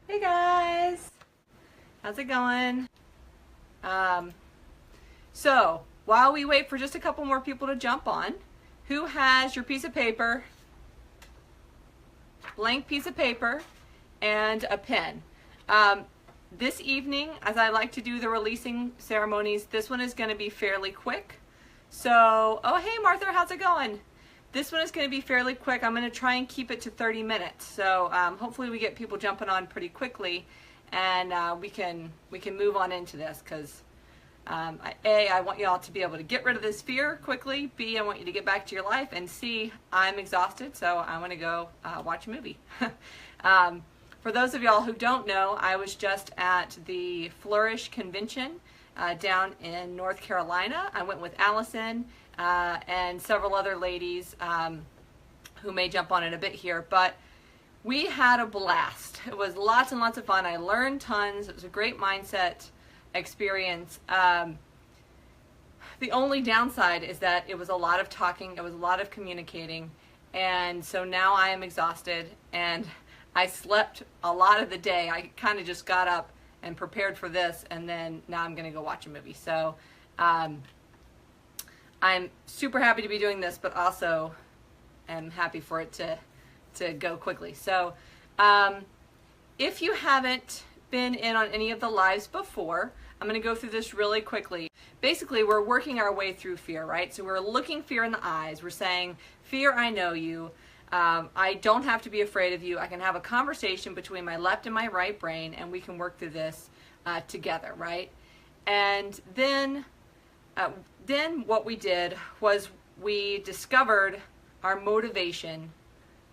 Hey guys, how's it going? So while we wait for just a couple more people to jump on, who has your piece of paper, blank piece of paper, and a pen? This evening, as I like to do the releasing ceremonies, this one is going to be fairly quick. So, oh hey Martha, how's it going? This one is going to be fairly quick. I'm going to try and keep it to 30 minutes. So hopefully we get people jumping on pretty quickly, and we can move on into this because A, I want you all to be able to get rid of this fear quickly. B, I want you to get back to your life. And C, I'm exhausted, so I want to go watch a movie. For those of y'all who don't know, I was just at the Flourish Convention down in North Carolina. I went with Allison and several other ladies who may jump on in a bit here, but we had a blast. It was lots and lots of fun. I learned tons. It was a great mindset experience. The only downside is that it was a lot of talking, it was a lot of communicating, and so now I am exhausted, and I slept a lot of the day. I kind of just got up and prepared for this, and then now I'm going to go watch a movie. So I'm super happy to be doing this, but also am happy for it to go quickly. So if you haven't been in on any of the lives before, I'm going to go through this really quickly. Basically, we're working our way through fear, right? So we're looking fear in the eyes. We're saying, fear, I know you. I don't have to be afraid of you. I can have a conversation between my left and my right brain, and we can work through this together, right? And then what we did was we discovered our motivation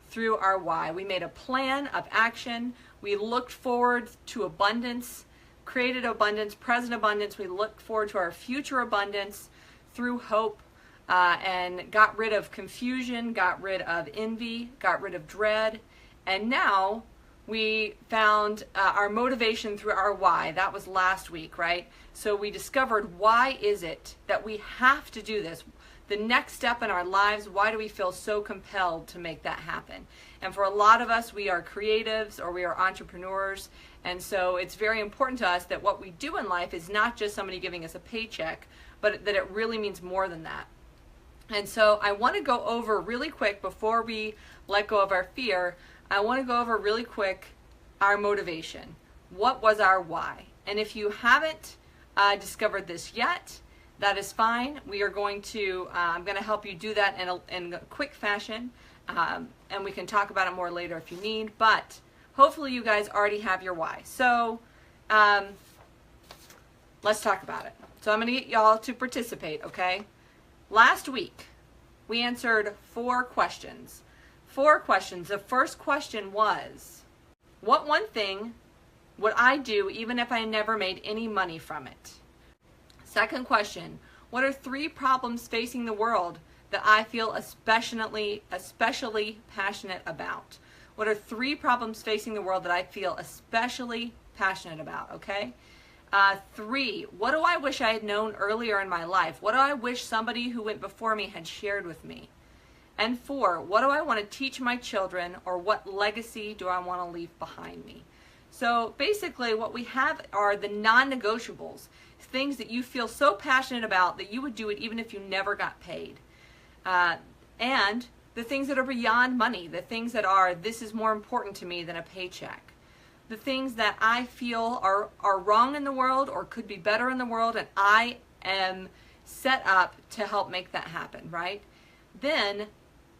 through our why. We made a plan of action. We looked forward to abundance, created abundance, present abundance. We looked forward to our future abundance through hope. And got rid of confusion, got rid of envy, got rid of dread, and now we found our motivation through our why. That was last week, right? So we discovered, why is it that we have to do this? The next step in our lives, why do we feel so compelled to make that happen? And for a lot of us, we are creatives or we are entrepreneurs, and so it's very important to us that what we do in life is not just somebody giving us a paycheck, but that it really means more than that. And so I want to go over really quick, before we let go of our fear, I want to go over really quick our motivation. What was our why? And if you haven't discovered this yet, that is fine. We are going to, I'm going to help you do that in a quick fashion, and we can talk about it more later if you need, but hopefully you guys already have your why. So let's talk about it. So I'm going to get y'all to participate, okay? Last week, we answered 4 questions. 4 questions. The first question was, what one thing would I do even if I never made any money from it? Second question, what are 3 problems facing the world that I feel especially passionate about? What are 3 problems facing the world that I feel especially passionate about, okay? 3, what do I wish I had known earlier in my life? What do I wish somebody who went before me had shared with me? And 4, what do I want to teach my children, or what legacy do I want to leave behind me? So basically what we have are the non-negotiables, things that you feel so passionate about that you would do it even if you never got paid. And the things that are beyond money, the things that are, this is more important to me than a paycheck. The things that I feel are wrong in the world or could be better in the world, and I am set up to help make that happen, right? Then,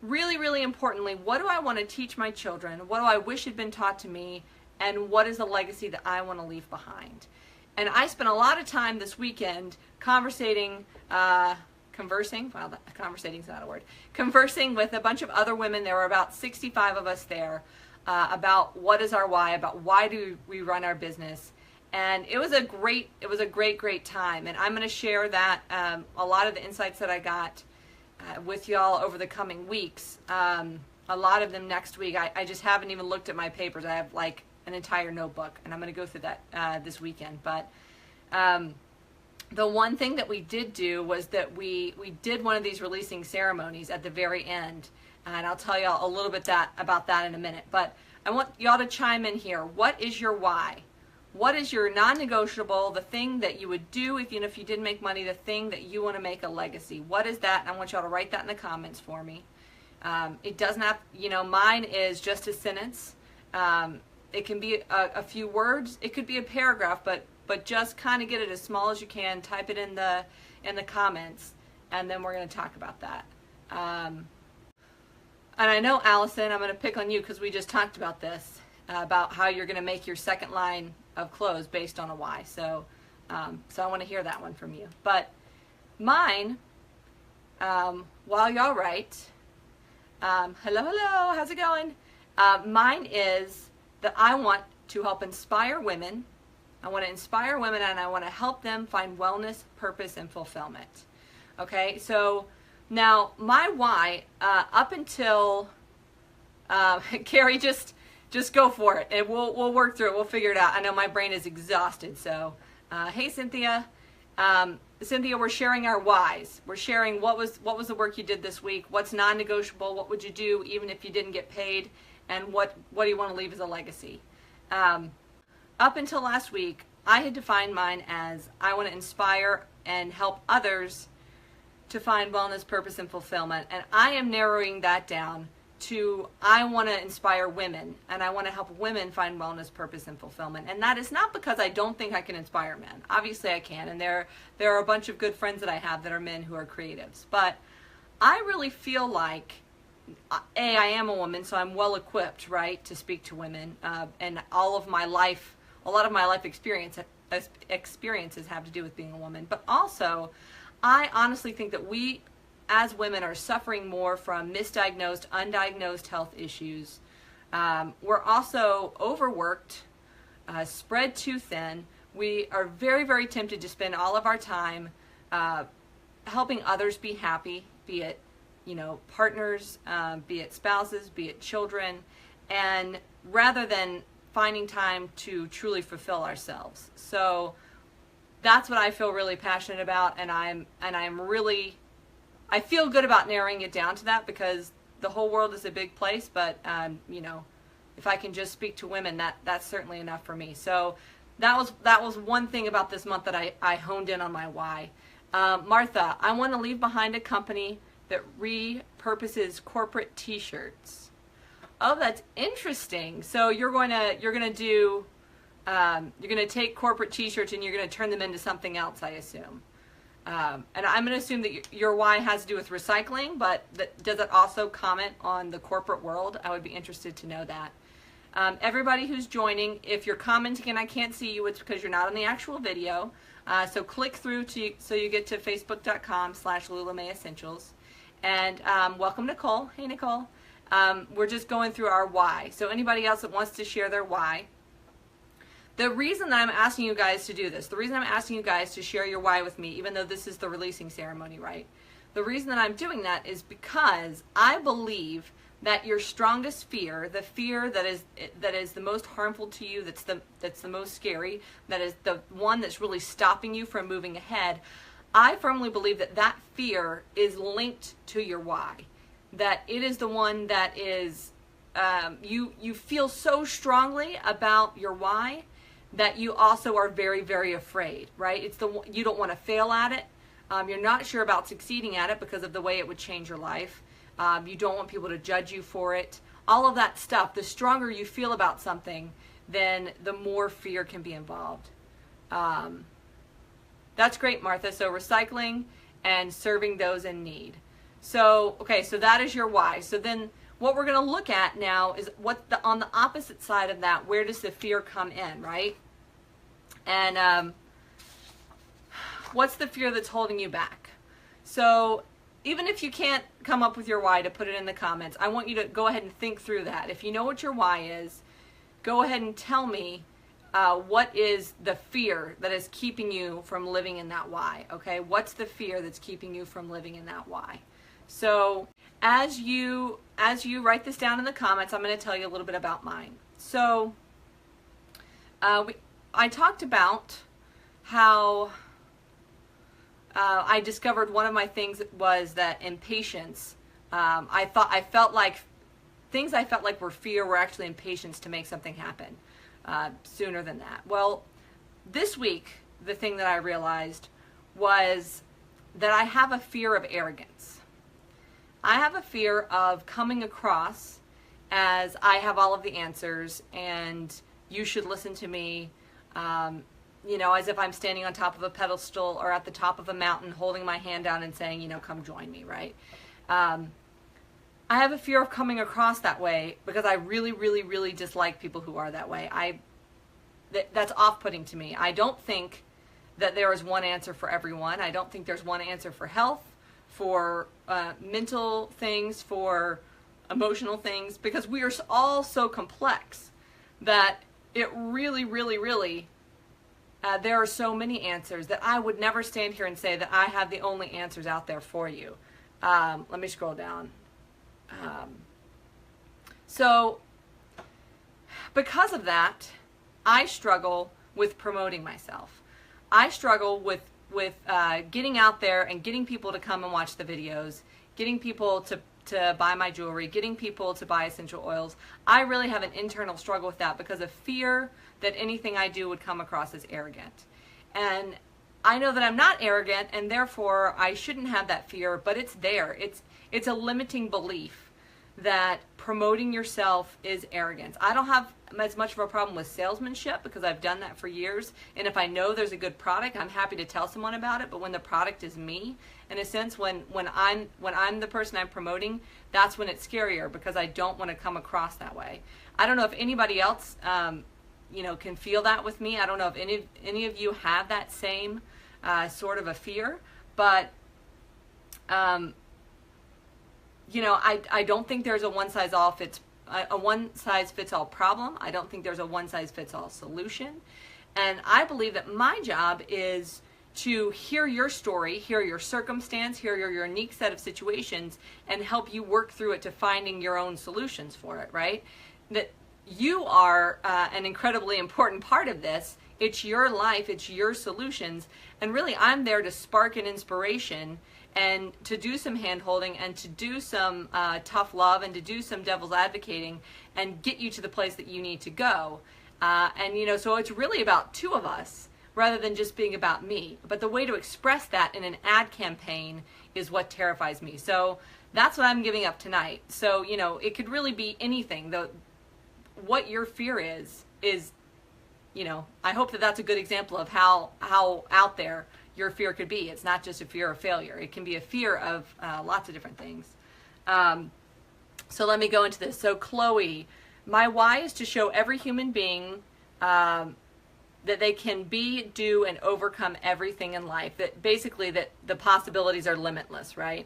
really, really importantly, what do I want to teach my children? What do I wish had been taught to me? And what is the legacy that I want to leave behind? And I spent a lot of time this weekend conversing with a bunch of other women. There were about 65 of us there. About what is our why, about why do we run our business, and it was a great time. And I'm going to share that a lot of the insights that I got with y'all over the coming weeks. A lot of them next week. I just haven't even looked at my papers. I have like an entire notebook, and I'm going to go through that this weekend. But the one thing that we did do was that we did one of these releasing ceremonies at the very end, and I'll tell y'all a little bit about that in a minute. But I want y'all to chime in here. What is your why? What is your non-negotiable, the thing that you would do even if you didn't make money, the thing that you want to make a legacy? What is that? And I want y'all to write that in the comments for me. It doesn't have, mine is just a sentence. It can be a few words. It could be a paragraph, but just kind of get it as small as you can. Type it in the comments, and then we're going to talk about that. And I know, Allison, I'm going to pick on you because we just talked about this, about how you're going to make your second line of clothes based on a why. So I want to hear that one from you. But mine, while y'all write, hello, how's it going? Mine is that I want to help inspire women. I want to inspire women, and I want to help them find wellness, purpose, and fulfillment. Okay, so now my why, up until, Carrie, just go for it, and we'll work through it. We'll figure it out. I know my brain is exhausted, so hey, Cynthia. Cynthia, we're sharing our whys. We're sharing what was the work you did this week, what's non-negotiable, what would you do even if you didn't get paid, and what do you want to leave as a legacy. Up until last week, I had defined mine as I want to inspire and help others to find wellness, purpose, and fulfillment. And I am narrowing that down to I want to inspire women, and I want to help women find wellness, purpose, and fulfillment. And that is not because I don't think I can inspire men. Obviously I can, and there are a bunch of good friends that I have that are men who are creatives. But I really feel like, I am a woman, so I'm well equipped, right, to speak to women. And a lot of my life experiences have to do with being a woman. But also, I honestly think that we as women are suffering more from misdiagnosed, undiagnosed health issues. We're also overworked, spread too thin. We are very, very tempted to spend all of our time helping others be happy, be it partners, be it spouses, be it children, and rather than finding time to truly fulfill ourselves. So that's what I feel really passionate about, and I feel good about narrowing it down to that, because the whole world is a big place, but if I can just speak to women, that's certainly enough for me. So that was one thing about this month that I honed in on my why. Martha, I want to leave behind a company that repurposes corporate t-shirts. Oh, that's interesting. So you're going to take corporate t-shirts and you're going to turn them into something else, I assume. And I'm going to assume that your why has to do with recycling, but does it also comment on the corporate world? I would be interested to know that. Everybody who's joining, if you're commenting and I can't see you, it's because you're not on the actual video. So click through so you get to facebook.com/LulaMayEssentials. And welcome, Nicole. Hey, Nicole. We're just going through our why. So anybody else that wants to share their why. The reason that I'm asking you guys to do this, the reason I'm asking you guys to share your why with me, even though this is the releasing ceremony, right? The reason that I'm doing that is because I believe that your strongest fear, the fear that is the most harmful to you, that's the most scary, that is the one that's really stopping you from moving ahead, I firmly believe that fear is linked to your why. That it is the one that is, you feel so strongly about your why that you also are very, very afraid, right? It's you don't want to fail at it. You're not sure about succeeding at it because of the way it would change your life. You don't want people to judge you for it. All of that stuff, the stronger you feel about something, then the more fear can be involved. That's great, Martha. So recycling and serving those in need. So, okay, so that is your why. So then what we're going to look at now is on the opposite side of that, where does the fear come in, right? And what's the fear that's holding you back? So even if you can't come up with your why, to put it in the comments, I want you to go ahead and think through that. If you know what your why is, go ahead and tell me what is the fear that is keeping you from living in that why, okay? What's the fear that's keeping you from living in that why? So as you write this down in the comments, I'm going to tell you a little bit about mine. So I talked about how I discovered one of my things was that impatience, I felt like things I felt like were fear were actually impatience to make something happen sooner than that. Well, this week, the thing that I realized was that I have a fear of arrogance. I have a fear of coming across as I have all of the answers and you should listen to me, you know, as if I'm standing on top of a pedestal or at the top of a mountain holding my hand down and saying, you know, come join me, right? I have a fear of coming across that way because I really, really, really dislike people who are that way. That's off-putting to me. I don't think that there is one answer for everyone. I don't think there's one answer for health, for mental things, for emotional things, because we are all so complex that it really, really, really, there are so many answers that I would never stand here and say that I have the only answers out there for you. Let me scroll down. So because of that, I struggle with promoting myself. I struggle with getting out there and getting people to come and watch the videos, getting people to buy my jewelry, getting people to buy essential oils. I really have an internal struggle with that because of fear that anything I do would come across as arrogant. And I know that I'm not arrogant, and therefore I shouldn't have that fear, but it's there. It's a limiting belief that promoting yourself is arrogance. I don't have as much of a problem with salesmanship because I've done that for years, and if I know there's a good product, I'm happy to tell someone about it. But when the product is me, in a sense, when I'm the person I'm promoting, that's when it's scarier because I don't want to come across that way. I don't know if anybody else you know, can feel that with me. I don't know if any of you have that same sort of a fear, but you know, I don't think there's a one-size-fits-all problem. I don't think there's a one-size-fits-all solution. And I believe that my job is to hear your story, hear your circumstance, hear your unique set of situations, and help you work through it to finding your own solutions for it, right? That you are an incredibly important part of this. It's your life, it's your solutions, and really I'm there to spark an inspiration and to do some hand-holding and to do some tough love and to do some devil's advocating and get you to the place that you need to go. And you know, so it's really about two of us rather than just being about me. But the way to express that in an ad campaign is what terrifies me. So that's what I'm giving up tonight. So, you know, it could really be anything. What your fear is, you know, I hope that that's a good example of how out there your fear could be. It's not just a fear of failure. It can be a fear of lots of different things. So let me go into this. So Chloe, my why is to show every human being that they can be, do, and overcome everything in life. That basically that the possibilities are limitless, right?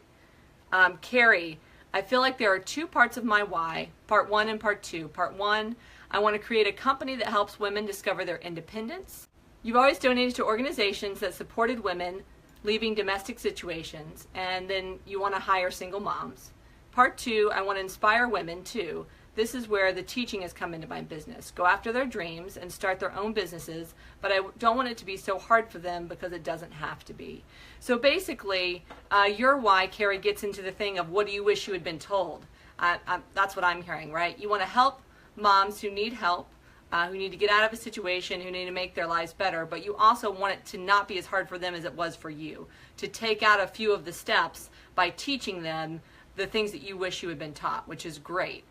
Carrie, I feel like there are two parts of my why, part one and part two. Part one, I want to create a company that helps women discover their independence. You've always donated to organizations that supported women leaving domestic situations, and then you want to hire single moms. Part two, I want to inspire women too. This is where the teaching has come into my business. Go after their dreams and start their own businesses, but I don't want it to be so hard for them because it doesn't have to be. So basically, your why, Carrie, gets into the thing of what do you wish you had been told? That's what I'm hearing, right? You want to help moms who need help, who need to get out of a situation, who need to make their lives better, but you also want it to not be as hard for them as it was for you, to take out a few of the steps by teaching them the things that you wish you had been taught, which is great.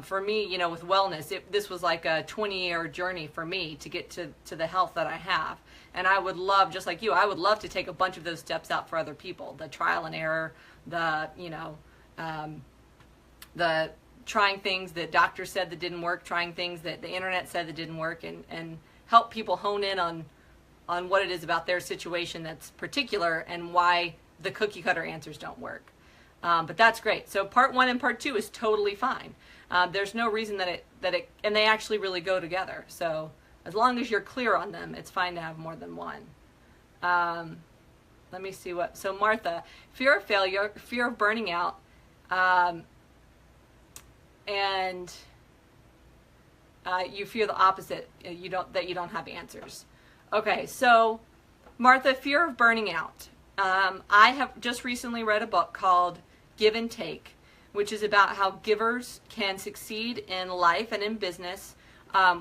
For me, you know, with wellness, this was like a 20-year journey for me to get to the health that I have. And I would love, just like you, I would love to take a bunch of those steps out for other people. The trial and error, the trying things that doctors said that didn't work, trying things that the internet said that didn't work, and help people hone in on what it is about their situation that's particular and why the cookie cutter answers don't work. But that's great. So part one and part two is totally fine. There's no reason that it, and they actually really go together. So as long as you're clear on them, it's fine to have more than one. Let me see what, so Martha, fear of failure, fear of burning out, and you fear the opposite, that you don't have answers. Okay, so Martha, fear of burning out. I have just recently read a book called Give and Take, which is about how givers can succeed in life and in business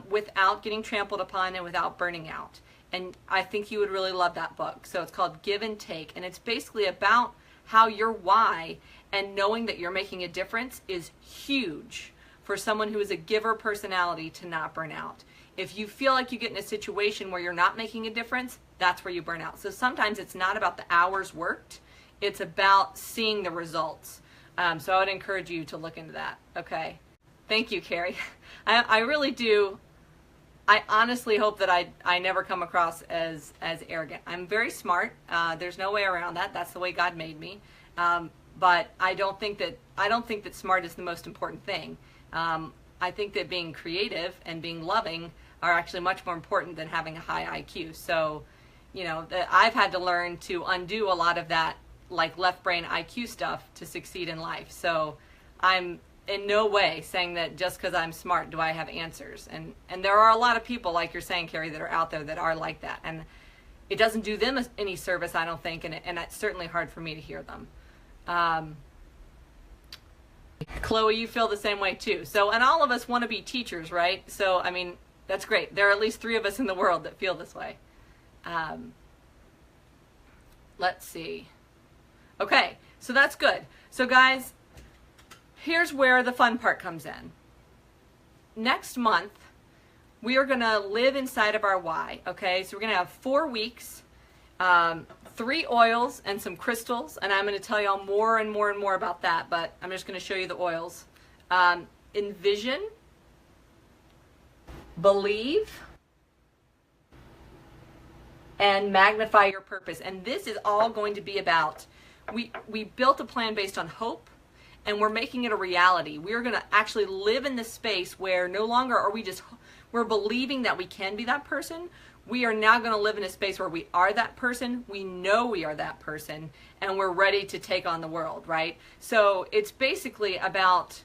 without getting trampled upon and without burning out. And I think you would really love that book. So it's called Give and Take, and it's basically about how your why and knowing that you're making a difference is huge for someone who is a giver personality to not burn out. If you feel like you get in a situation where you're not making a difference, that's where you burn out. So sometimes it's not about the hours worked, it's about seeing the results. So I would encourage you to look into that. Okay. Thank you, Carrie. I really do. I honestly hope that I never come across as arrogant. I'm very smart. There's no way around that. That's the way God made me. But I don't think that smart is the most important thing. I think that being creative and being loving are actually much more important than having a high IQ. So, you know, I've had to learn to undo a lot of that, like left brain IQ stuff, to succeed in life. So I'm in no way saying that just because I'm smart do I have answers. And there are a lot of people, like you're saying, Carrie, that are out there that are like that. And it doesn't do them any service, I don't think, and it's certainly hard for me to hear them. Chloe, you feel the same way too. So, and all of us want to be teachers, right? So, I mean, that's great. There are at least 3 of us in the world that feel this way. Let's see. Okay, so that's good. So guys, here's where the fun part comes in. Next month, we are going to live inside of our why, okay? So we're going to have 4 weeks, 3 oils and some crystals, and I'm going to tell y'all more and more and more about that, but I'm just going to show you the oils. Envision, believe, and magnify your purpose. And this is all going to be about, we built a plan based on hope, and we're making it a reality. We're going to actually live in this space where no longer are we're believing that we can be that person. We are now going to live in a space where we are that person. We know we are that person, and we're ready to take on the world, right? So it's basically about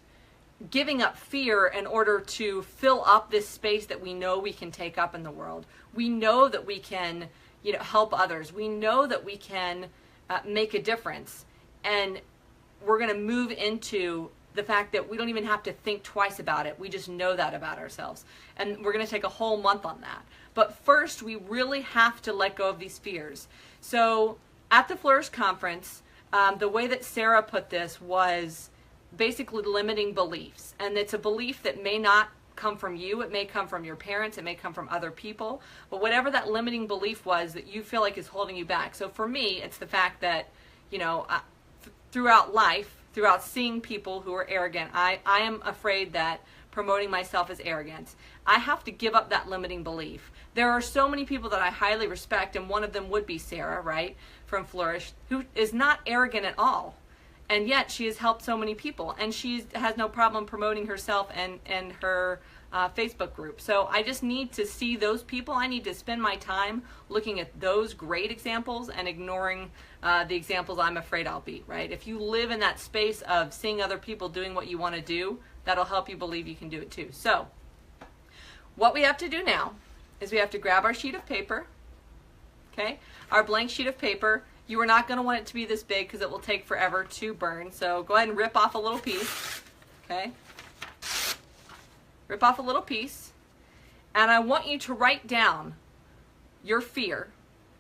giving up fear in order to fill up this space that we know we can take up in the world. We know that we can, you know, help others. We know that we can make a difference, and we're going to move into the fact that we don't even have to think twice about it. We just know that about ourselves, and we're going to take a whole month on that. But first, we really have to let go of these fears. So at the Flourish Conference, the way that Sarah put this was basically limiting beliefs. And it's a belief that may not come from you. It may come from your parents. It may come from other people. But whatever that limiting belief was that you feel like is holding you back. So for me, it's the fact that, you know, throughout life, throughout seeing people who are arrogant, I am afraid that promoting myself is arrogance. I have to give up that limiting belief. There are so many people that I highly respect, and one of them would be Sarah, right, from Flourish, who is not arrogant at all. And yet she has helped so many people, and she has no problem promoting herself and her Facebook group. So I just need to see those people. I need to spend my time looking at those great examples and ignoring the examples I'm afraid I'll be, right? If you live in that space of seeing other people doing what you want to do, that'll help you believe you can do it too. So what we have to do now is we have to grab our sheet of paper, okay? Our blank sheet of paper. You are not going to want it to be this big because it will take forever to burn. So go ahead and rip off a little piece, okay? Rip off a little piece. And I want you to write down your fear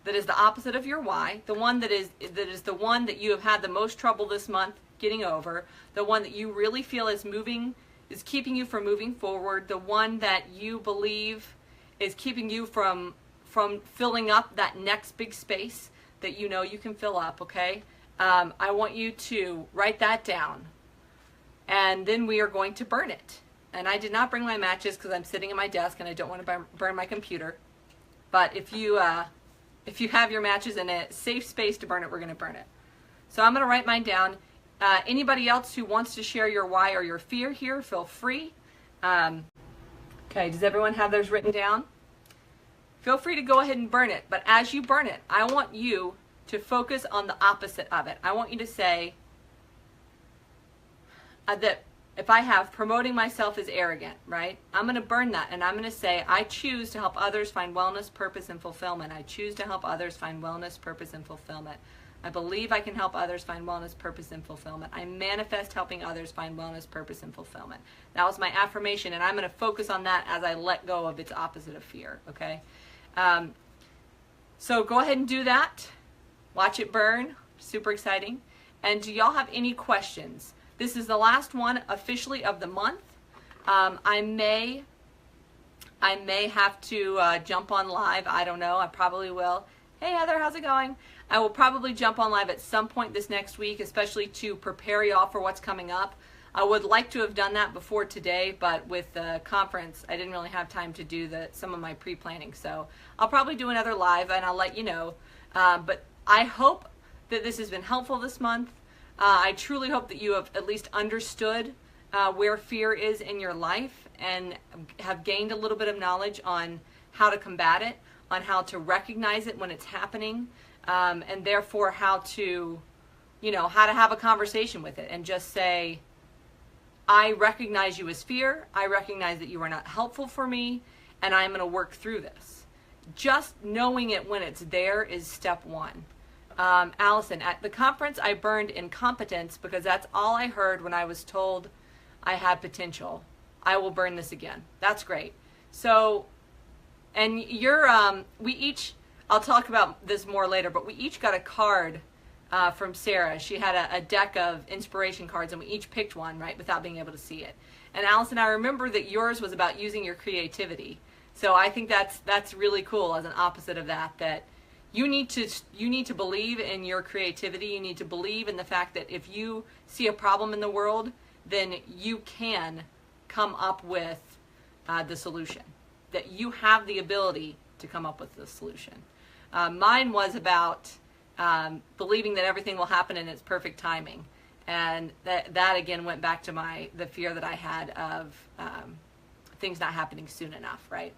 that is the opposite of your why, the one that is the one that you have had the most trouble this month getting over, the one that you really feel is keeping you from moving forward, the one that you believe is keeping you from filling up that next big space that you know you can fill up, okay? I want you to write that down, and then we are going to burn it. And I did not bring my matches because I'm sitting at my desk and I don't want to burn my computer. But if you have your matches in a safe space to burn it, we're going to burn it. So I'm going to write mine down. Anybody else who wants to share your why or your fear here, feel free. Okay, does everyone have theirs written down? Feel free to go ahead and burn it. But as you burn it, I want you to focus on the opposite of it. I want you to say that if I have promoting myself as arrogant, right? I'm going to burn that, and I'm going to say, I choose to help others find wellness, purpose, and fulfillment. I choose to help others find wellness, purpose, and fulfillment. I believe I can help others find wellness, purpose, and fulfillment. I manifest helping others find wellness, purpose, and fulfillment. That was my affirmation, and I'm going to focus on that as I let go of its opposite of fear, okay? So go ahead and do that. Watch it burn. Super exciting. And do y'all have any questions? This is the last one officially of the month. I may have to jump on live. I don't know. I probably will. Hey, Heather, how's it going? I will probably jump on live at some point this next week, especially to prepare y'all for what's coming up. I would like to have done that before today, but with the conference, I didn't really have time to do some of my pre-planning. So I'll probably do another live, and I'll let you know. But I hope that this has been helpful this month. I truly hope that you have at least understood where fear is in your life and have gained a little bit of knowledge on how to combat it, on how to recognize it when it's happening, and therefore how to have a conversation with it and just say, I recognize you as fear. I recognize that you are not helpful for me, and I'm going to work through this. Just knowing it when it's there is step one. Allison, at the conference, I burned incompetence because that's all I heard when I was told I had potential. I will burn this again. That's great. So, and we each, I'll talk about this more later, but we each got a card from Sarah. She had a deck of inspiration cards, and we each picked one, right, without being able to see it. And Allison, I remember that yours was about using your creativity. So I think that's really cool as an opposite of that you need to believe in your creativity. You need to believe in the fact that if you see a problem in the world, then you can come up with the solution. That you have the ability to come up with the solution. Mine was about believing that everything will happen in its perfect timing, and that again went back to the fear that I had of things not happening soon enough, right?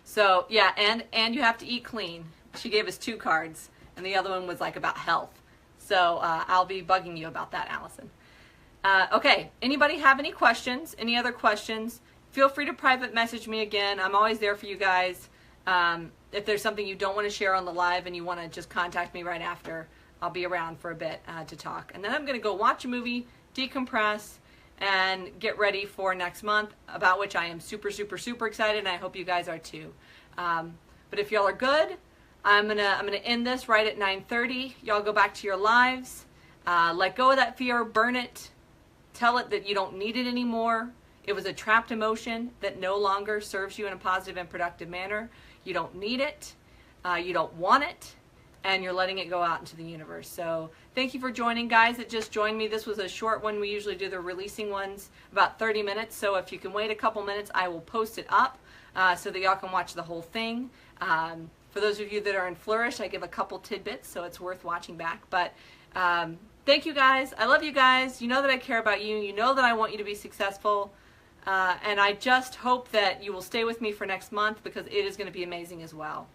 So yeah, and you have to eat clean. She gave us 2 cards, and the other one was like about health. So I'll be bugging you about that, Allison. Okay, anybody have any questions? Any other questions? Feel free to private message me again. I'm always there for you guys. If there's something you don't want to share on the live and you want to just contact me right after, I'll be around for a bit to talk. And then I'm going to go watch a movie, decompress, and get ready for next month, about which I am super, super, super excited, and I hope you guys are too. But if y'all are good, I'm gonna end this right at 9:30. Y'all go back to your lives. Let go of that fear, burn it, tell it that you don't need it anymore. It was a trapped emotion that no longer serves you in a positive and productive manner. You don't need it, you don't want it, and you're letting it go out into the universe. So thank you for joining, guys that just joined me. This was a short one. We usually do the releasing ones about 30 minutes. So if you can wait a couple minutes, I will post it up so that y'all can watch the whole thing. For those of you that are in Flourish, I give a couple tidbits, so it's worth watching back. But thank you, guys. I love you guys. You know that I care about you. You know that I want you to be successful. And I just hope that you will stay with me for next month, because it is going to be amazing as well.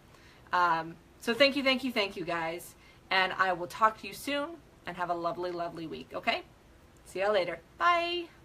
So thank you, thank you, thank you, guys. And I will talk to you soon, and have a lovely, lovely week, okay? See y'all later. Bye.